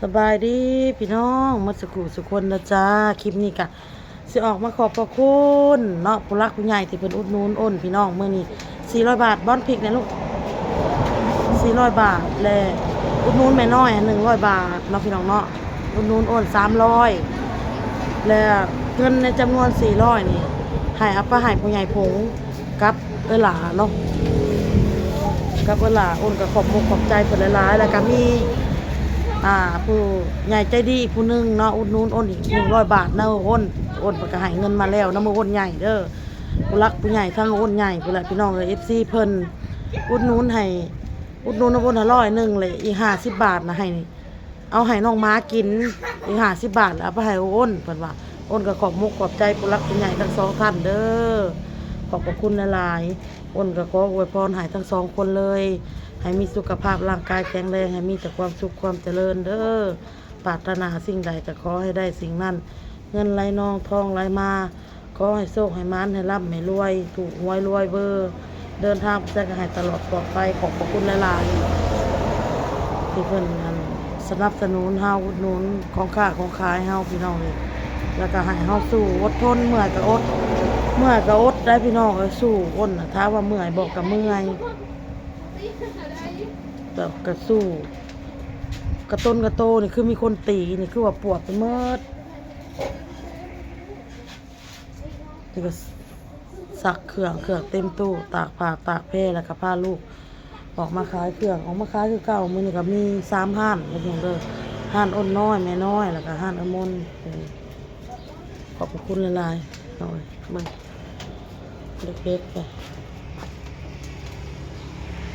สบายดีพี่น้องมาสุขุสุคนนะจ้าคลิปนี้กะสิออกมาขอบพระคุณเนาะผู้รักผู้ใหญ่ที่เพิ่นอุดหนุนอ้นพี่น้องมื้อนี้400 บาทบ้อนพริกนะลูก400 บาทแลอุดหนุนแม่น้อย100 บาทเนาะพี่น้องเนาะอุดหนุนอ้น300แล้วเงินในจำนวน400นี่ให้เอาไปให้ผู้ใหญ่ผงกับหลาเนาะกับหลาอ้นก็ขอบมุกขอบใจเพิ่นหลายๆแล้วก็มีผู้ใหญ่ใจดีอีกผู้นึงเนาะอุดหนุนอ้นอีก100 บาทเนาะอ้นเพิ่นก็ให้เงินมาแล้วนำอ้นใหญ่เด้อผู้รักผู้ใหญ่ทั้งอ้นใหญ่พุ่นแหละพี่น้องเอ้ย FC เพิ่นอุดหนุนให้อุดหนุนอ้น100นึงเลยอีก50 บาทนะให้เอาให้น้องม้ากินอีก50 บาทเอาไปให้อ้นเพิ่นว่าอ้นก็ขอบมุกขอบใจผู้รักผู้ใหญ่ทั้ง2ท่านเด้อขอบพระคุณหลายๆอ้นก็ขออวยพรให้ทั้ง2คนเลยให้มีสุขภาพร่างกายแข็งแรงให้มีแต่ความสุขความเจริญเด้อปรารถนาสิ่งใดก็ขอให้ได้สิ่งนั้นเงินไหลนองทองไหลมาขอให้โชคให้มานให้ร่ำให้รวยถูกหวยรวยเบอร์เดินทางไปจะให้ตลอดปลอดภัยขอบพระคุณหลายๆที่เพิ่นสนับสนุนเฮาอุดหนุนของค้าของขายเฮาพี่น้องเลยแล้วก็ให้เฮาสู้อดทนเมื่อยก็อดได้พี่น้องสู้อ้นถ้าว่าเมื่อยบอกกับเมื่อยแต่กระสู้กระต้นกระโตนี่คือมีคนตีนี่คือว่าปวดไปเมิดนี่ก็ซักเครื่องเต็มตู้ตากผ้าตากแพร่แล้วก็พาลูกออกมาขายเครื่องออกมาขายคือเก่ามื้อนี้ก็มี3ห้านพี่น้องเด้อห้านอ้นน้อยแม่น้อยแล้วก็ห้านอมนขอบคุณหลายๆหน่อยมันเล็กๆไป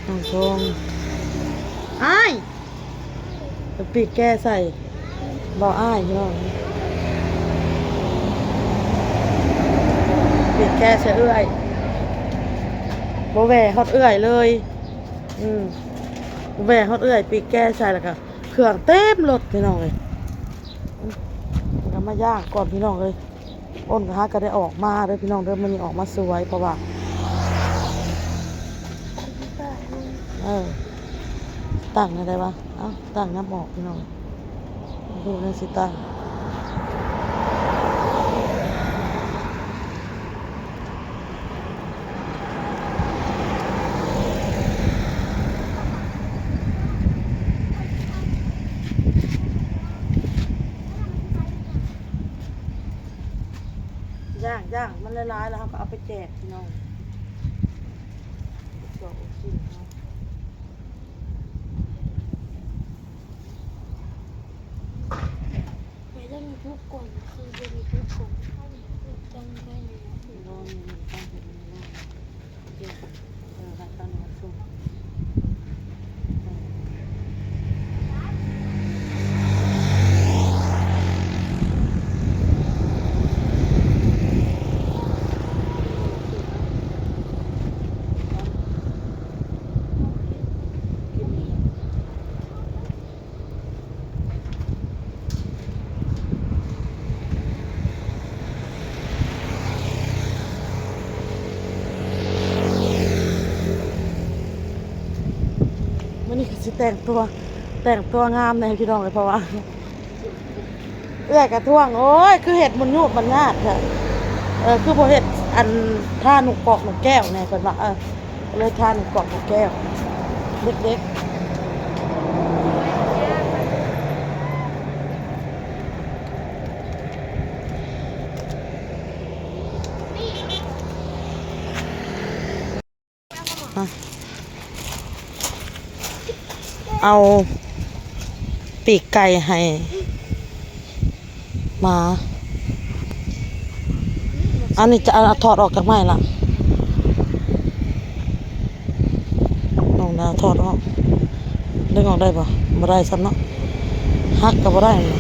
น้องทองอ้ายปีกแก้ใส่บ่อ้ายพี่น้องปีกแก้ใส่เอื้อยบ่แหวฮอดเอื้อยเลยบ่แหวฮอดเอื้อยปีกแก้ใส่แล้วก็เครื่องเต็มรถพี่น้องเลยมันก็มาย่างก่อนพี่น้องเลยอ้นก็หาก็ได้ออกมาเด้อพี่น้องเด้อมันนี่ออกมาสวยเพราะว่าตั้งอะไรวะตั้งน้ำออกพี่น้องดูนั่นสิตั้งย่างมันละลายแล้วเขาก็เอาไปแจกพี่น้องก็โอเคไม่ต้องมีทุกก่อนคือจะมีทุกก่อนต้องได้เลยนอนตั้งเห็นนอนเดี๋ยวให้ตั้งมาส่งวันนี้ก็สิแต่งตัวงามในพี่น้องเลยเพราะว่าเอื้อยกระท่วงโอ้ยคือเห็ดมันยุบมันงาดค่ะคือพอเห็ดอันท่าหนุกกอกหนุกแก้วเนี่ยเป็นว่าเลยท่าหนุกกอกหนุกแก้วเล็กๆเอาปีกไก่ให้มาอันนี้จะเอาถอดออกจากไม้ละน้องดาวถอดออกดึงออกได้ปะบ่ได้ซ้ำเนาะหักก็บ่ได้เนาะ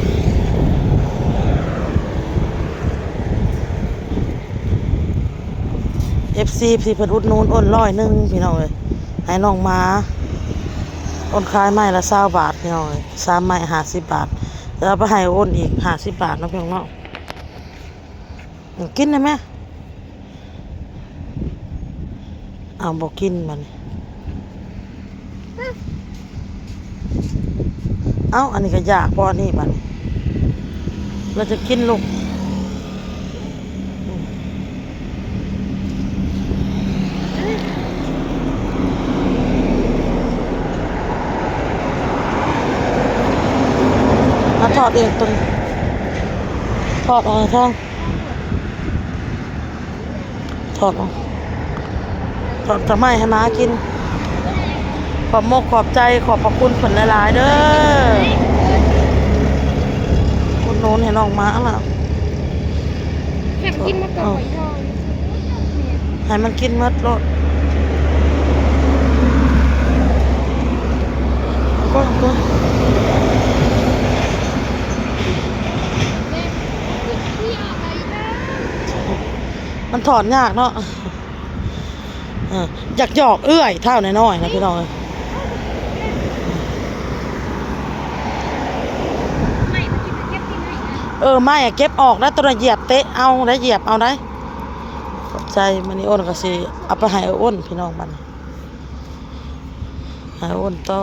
FC ที่เพิ่นอุดหนุนอ้น100พี่น้องเอ้ยให้น้องมาอ้นขายไม้ละ20 บาทพี่น้องเอ้ย3ไม้50 บาทแล้วเอาไปให้อ้นอีก50 บาทเนาะพี่น้องเนาะกินได้ไหมบอกกินมัน เอ้าอันนี้ก็ยากพออันนี้บัดนี้เราจะกินลูกมาทอดเองตัวนี้ทอดออกท้องทอดออกทอดจะไม่ให้ม้ากินขอบมกขอบใจขอบพระคุณผลหลายๆเด้อคุณโน้นให้น้องม้าล่ะ แค่กินมาก่อนทอง ให้มันกินหมดโลดก็ ที่อะไรนะ มันถอนยากเนาะอยากหยอกเอื้อยเท่าน้อยๆนะพี่น้องเอ้ย ไม่มากินเก็บที่ไหนนะ ไม่อะเก็บออกแล้วตัวน่ะเหยียบเตะเอาได้เหยียบเอาได้ขอบใจมันนี่อ้นก็สิเอาไปให้อ้นพี่น้องมันให้อ้นต่อ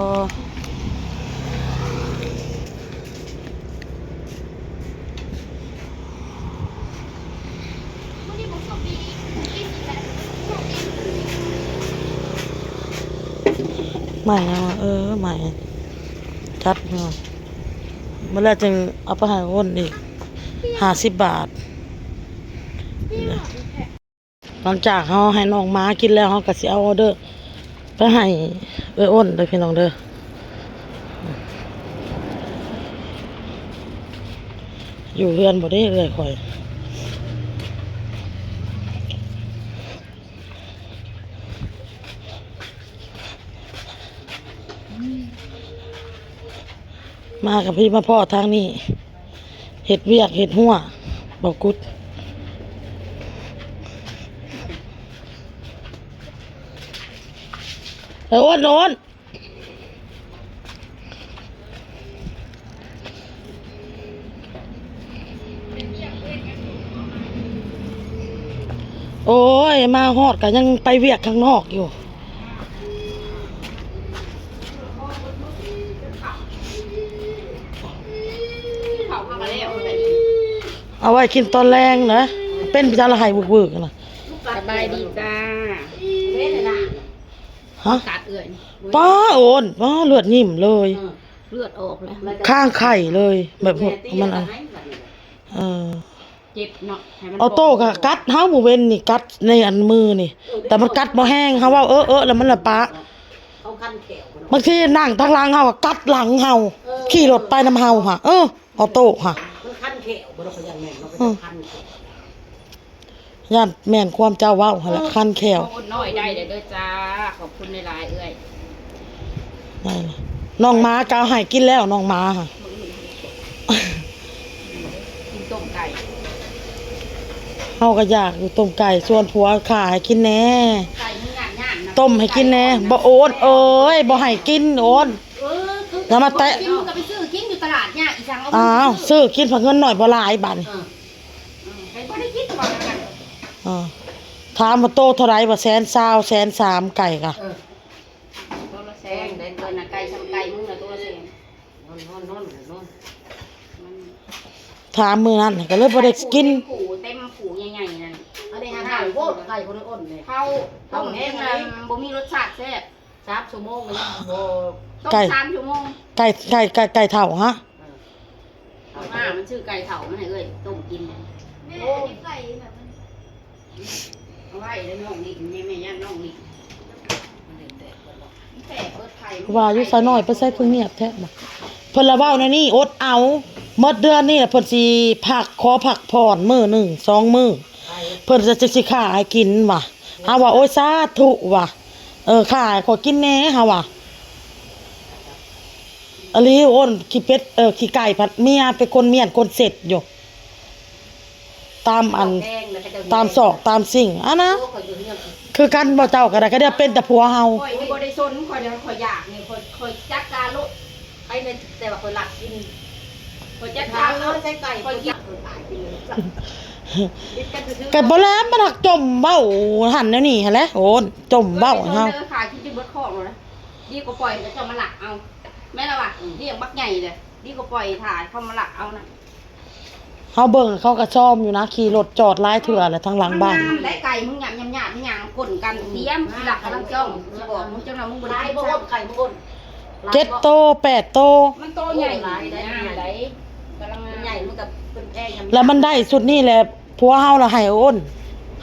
วันนี้ผมสอบดีกินอีกแล้วสอบดี ใหม่นะใหม่ชัดเนาะเมื่อไรจึงเอาไปให้อ้นอีก50 บาทหลังจากเขาให้น้องม้ากินแล้วเขาก็สิเอาออเดอร์ไปให้อ้นเลยพี่น้องเด้ออยู่เรือนบ่ได้เลยข่อยมากับพี่มาพ่อทางนี้เห็ดเวียกเห็ดหัวบอกกุดอ้นโอ้ยมาฮอดก็ยังไปเวียกข้างนอกอยู่เอาไว้กินตอนแรงนะเป็นพิจารณาหวึกๆนะ สบายดีจ้า ฮะ กัดเอื่อย ป้าโอนป้าเลือดนิ่มเลย เลือดออกแล้ว ข้างไข่เลยแบบมันเจ็บเนาะให้มัน เอาโต้กะกัดเฮาหมู่เว้นนี่กัดในอันมือนี่แต่มันกัดบ่แห้งเฮาว่าแล้วมันละปะบางทีนั่งทางหลังเฮาก็กัดหลังเฮาขี่รถไปนำเฮาค่ะเอาโต้ค่ะมันคันแขวบ่ได้ยันแม่นมันก็คันแขวย่านแม่นความเจ้าเว้าหั่นแหละคันแขว โอ้น้อยได้เด้อจ้าขอบคุณหลายๆเอื่อย นั่นน่ะน้องม้ากาวให้กินแล้วน้องม้าค่ะ กินต้มไก่ เฮาก็อยากอยู่ต้มไก่ส่วนผัวขาให้กินแหน่ ไก่มึงย่างๆนะ ต้มให้กินแหน่บ่โอนบ่ให้กินโอนอย่ามาแตะ กินมึงก็ไปซื้อกินอยู่ตลาดเนี่ยอีสังเอา อ้าวซื้อกินผักเงินหน่อยบ่หลายบาทนี่ ใครบ่ได้กินตัวนั้น ถามว่าโตเท่าไหร่บ่120 130ไก่กะ ตัวละแสนได้ตัวน่ะไก่ซ้ำไก่มึงน่ะตัวละแสนนอน ถามมื้อนั้นก็เลยบ่ได้กิน ผูเต็มผูใหญ่ๆนั่น อันนี้หาโคตรไก่คนอ้นเลย เข้าต้มเองนะบ่มีรสชาติแซ่บ 3 ชั่วโมงเลยโบ ต้ม ไก่ 3 ชั่วโมง ไก่เฒ่าฮะ มันชื่อไก่เถามันให้เอ้ยต้มกินเนี่ย แม่ที่ใส่แบบมัน เอาไว้แล้วน้องนี่แม่ย่างน้องนี่แต่เปิดไข่ ว่าอยู่ซะน้อยไปใส่คือเงียบแท้บ่เพิ่นละเว้าในนี้อดเอาหมดเดือนนี้เพิ่นสิขอพักผ่อนมื้อหนึ่ง2มื้อเพิ่นจะสิค่าให้กินว่ะเฮาว่าโอ้ยสาธุว่ะค่าให้ขอกินแหน่เฮาว่าอลีโอนขี้เป็ดขี้ไก่ผัดเมียเป็นคนเมียนคนเสร็จอยู่ตามอันตามศอกตามสิ่งนะคือกันบ่เจ้าก็ได้ก็ได้เป็นแต่ผัวเฮา ข่อยนี่บ่ได้สนข่อยเดี๋ยวข่อยอยากนี่ข่อยจัดการโลดไอ้นี่แต่ว่าข่อยหลักกินข่อยจัดการโลด ใส่ไก่ ข่อยกิน ตายไปเลย ก็บ่แล้วมันหักจมเว้าหั่นแนวนี้หั่นแหละโอนจมเว้าให้เฮา เด้อขายกินจนเบิดคอกแล้วนะดีกว่าปล่อยแล้วจะมาหลักเอาแม่ละว่ะเรียกบักใหญ่เลย นี่ก็ปล่อยถ่ายเข้ามาหลักเอานะ เขาเบิ่งเขาก็ชอบอยู่นะขี่รถจอดหลายเถื่อแหละทางหลังบ้าน ได้ไก่มึงหยำนี่หยำกลนกันเตรียมหลักกำลังจ้องจะบอกมึงเจ้าหน้ามึงบน ลาย ไอ้ บ่ บ่ อ้นไก่บ่อ้น 7 โต 8 โต มันโตใหญ่ ลายได้ ได้กำลังใหญ่มันกับเป็นแพร่ยำ แล้วมันได้สุดนี่แหละผัวเฮาล่ะให้อ้น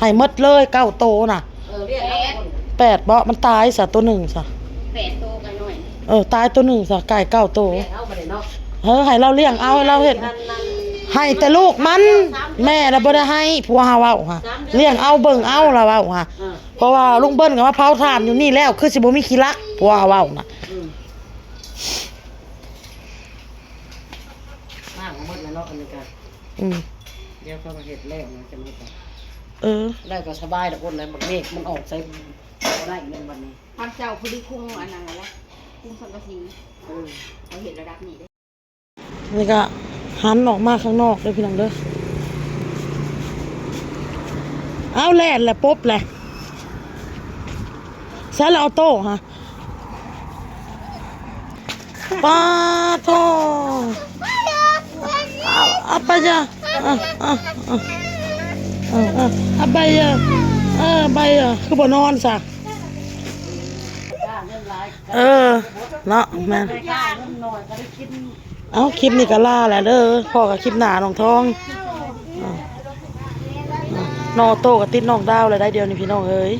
ให้หมดเลย9 โตน่ะ เรียกเอาอ้น 8บ่มันตายซะตัวหนึ่งซะ 8 โตกันหน่อย ตายตัวหนึ่งซะไก่9 โต เรียกเอาบ่ได้เนาะ ให้เราเลี้ยงเอาให้เราเฮ็ดให้แต่ลูกมันแม่น่ะบ่ได้ให้ผัวเฮาเว้าฮะเลี้ยงเอาเบิ่งเอาล่ะเว้าฮะเพราะว่าลุงเบิ้นก็มาเผาถ่านอยู่นี่แล้วคือสิบ่มีขี้รักผัวเฮาเว้าน่ะ มากหมดแล้วเนาะอันนี้ก็ อืม เดี๋ยวเขามาเฮ็ดแล้วนะจะไม่ต้อง ได้ ก็สบายดอกอ้นแล้วบักเมฆมันออกใส่บ่ได้เงินวันนี้ พันเจ้าพอดีคุ้งอันนั้นแหละคุ้งสังกะสีเขาเห็นระดับนี้ได้ นี่ก็หันออกมาข้างนอกเด้อพี่น้องเด้อเอาแล่นแหละปุ๊บแหละใช้แล้วเอาโต้ฮะปาโต้เอาไปจ้ะเอาไปจ้ะไปจ้ะคือบ่นอนซะเนาะแม่เอาคลิปนี้ก็ล่าแหละเด้อพ่อกับคลิปหน้าน้องทองนอโต้กับติดน้องดาวเลยได้เดียวนี่พี่น้องเอ้ย